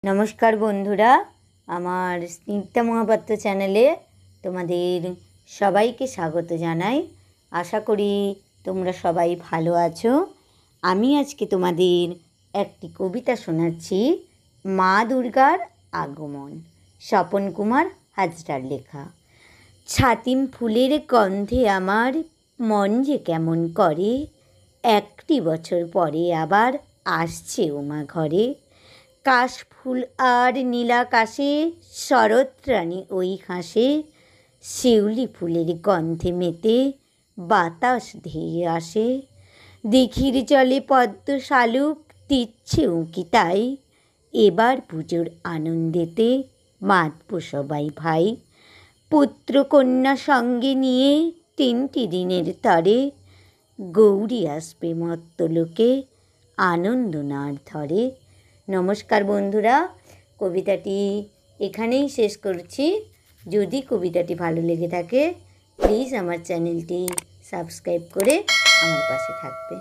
নমস্কার বন্ধুরা, আমার স্নিগ্ধা মহাপাত্র চ্যানেলে তোমাদের সবাইকে স্বাগত জানাই। আশা করি তোমরা সবাই ভালো আছো। আমি আজকে তোমাদের একটি কবিতা শোনাচ্ছি, মা দুর্গার আগমন, স্বপন কুমার হাজরার লেখা। ছাতিম ফুলের গন্ধে আমার মন যে কেমন করে, একটি বছর পরে আবার আসছে ওমা ঘরে। কাশফুল আর নীলাকাশে শরৎরানী ওই হাসে, শিউলি ফুলের গন্ধে মেতে বাতাস ধেয়ে আসে। দিঘির জলে পদ্ম শালুক দিচ্ছে উঁকি তাই, এবার পুজোর আনন্দেতে মাতব সবাই ভাই। পুত্র কন্যা সঙ্গে নিয়ে 3টি দিনের তরে, গৌরী আসবে মত্তলোকে আনন্দ নাড় ধরে। নমস্কার বন্ধুরা, কবিতাটি এখানেই শেষ করছি। যদি কবিতাটি ভালো লেগে থাকে প্লিজ আমার চ্যানেলটি সাবস্ক্রাইব করে আমার পাশে থাকবে।